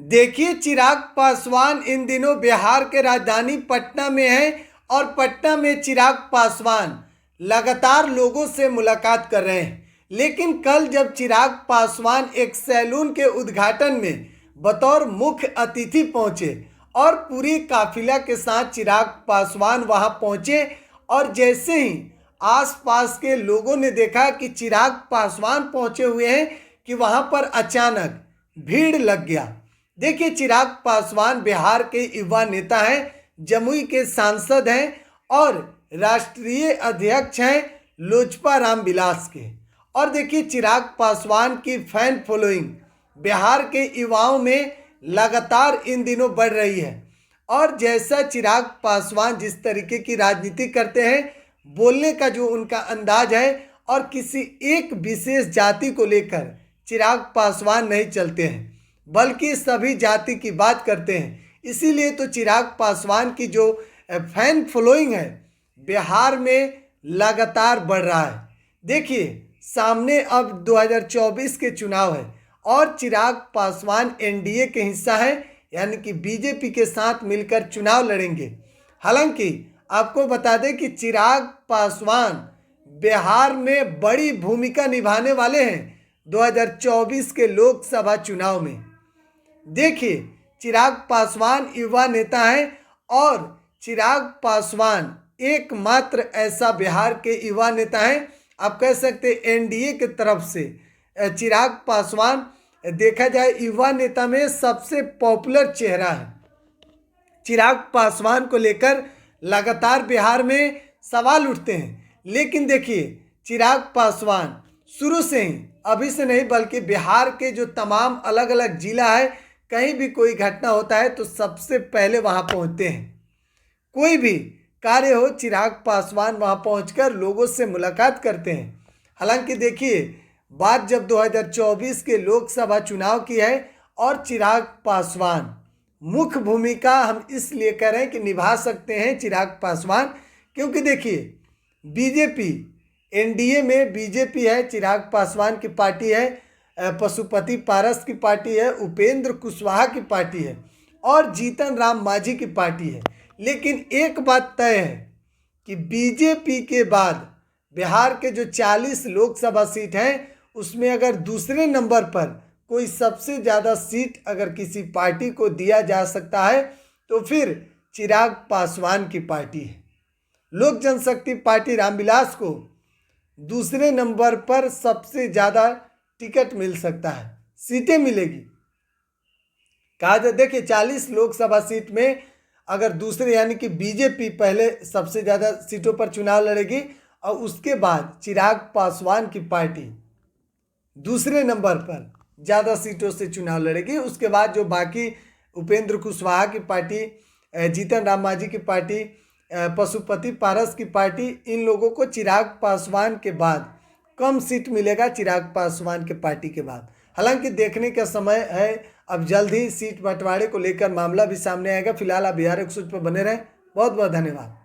देखिए, चिराग पासवान इन दिनों बिहार के राजधानी पटना में है और पटना में चिराग पासवान लगातार लोगों से मुलाकात कर रहे हैं। लेकिन कल जब चिराग पासवान एक सैलून के उद्घाटन में बतौर मुख्य अतिथि पहुंचे और पूरी काफिला के साथ चिराग पासवान वहां पहुंचे और जैसे ही आसपास के लोगों ने देखा कि चिराग पासवान पहुंचे हुए हैं कि वहां पर अचानक भीड़ लग गया। देखिए, चिराग पासवान बिहार के युवा नेता हैं, जमुई के सांसद हैं और राष्ट्रीय अध्यक्ष हैं लोजपा रामविलास के। और देखिए, चिराग पासवान की फैन फॉलोइंग बिहार के युवाओं में लगातार इन दिनों बढ़ रही है। और जैसा चिराग पासवान जिस तरीके की राजनीति करते हैं, बोलने का जो उनका अंदाज है और किसी एक विशेष जाति को लेकर चिराग पासवान नहीं चलते हैं, बल्कि सभी जाति की बात करते हैं। इसीलिए तो चिराग पासवान की जो फैन फॉलोइंग है बिहार में लगातार बढ़ रहा है। देखिए, सामने अब 2024 के चुनाव है और चिराग पासवान एनडीए के हिस्सा है, यानी कि बीजेपी के साथ मिलकर चुनाव लड़ेंगे। हालांकि आपको बता दें कि चिराग पासवान बिहार में बड़ी भूमिका निभाने वाले हैं 2024 के लोकसभा चुनाव में। देखिए, चिराग पासवान युवा नेता हैं और चिराग पासवान एकमात्र ऐसा बिहार के युवा नेता हैं, आप कह सकते हैं एनडीए की तरफ से चिराग पासवान देखा जाए युवा नेता में सबसे पॉपुलर चेहरा है। चिराग पासवान को लेकर लगातार बिहार में सवाल उठते हैं, लेकिन देखिए, चिराग पासवान शुरू से ही, अभी से नहीं बल्कि बिहार के जो तमाम अलग अलग जिला है, कहीं भी कोई घटना होता है तो सबसे पहले वहां पहुंचते हैं। कोई भी कार्य हो, चिराग पासवान वहां पहुंचकर लोगों से मुलाकात करते हैं। हालांकि देखिए, बात जब 2024 के लोकसभा चुनाव की है और चिराग पासवान मुख्य भूमिका हम इसलिए कह रहे हैं कि निभा सकते हैं चिराग पासवान, क्योंकि देखिए, बीजेपी एनडीए में बीजेपी है, चिराग पासवान की पार्टी है, पशुपति पारस की पार्टी है, उपेंद्र कुशवाहा की पार्टी है और जीतन राम मांझी की पार्टी है। लेकिन एक बात तय है कि बीजेपी के बाद बिहार के जो 40 लोकसभा सीट हैं, उसमें अगर दूसरे नंबर पर कोई सबसे ज़्यादा सीट अगर किसी पार्टी को दिया जा सकता है तो फिर चिराग पासवान की पार्टी है। लोक जनशक्ति पार्टी रामविलास को दूसरे नंबर पर सबसे ज़्यादा टिकट मिल सकता है, सीटें मिलेगी। कहा जाए, देखिए, 40 लोकसभा सीट में अगर दूसरे यानी कि बीजेपी पहले सबसे ज़्यादा सीटों पर चुनाव लड़ेगी और उसके बाद चिराग पासवान की पार्टी दूसरे नंबर पर ज़्यादा सीटों से चुनाव लड़ेगी। उसके बाद जो बाकी उपेंद्र कुशवाहा की पार्टी, जीतन राम मांझी की पार्टी, पशुपति पारस की पार्टी, इन लोगों को चिराग पासवान के बाद कम सीट मिलेगा, चिराग पासवान के पार्टी के बाद। हालांकि देखने का समय है, अब जल्द ही सीट बंटवारे को लेकर मामला भी सामने आएगा। फिलहाल आप बिहार एक्सक्लूसिव पर बने रहें। बहुत बहुत धन्यवाद।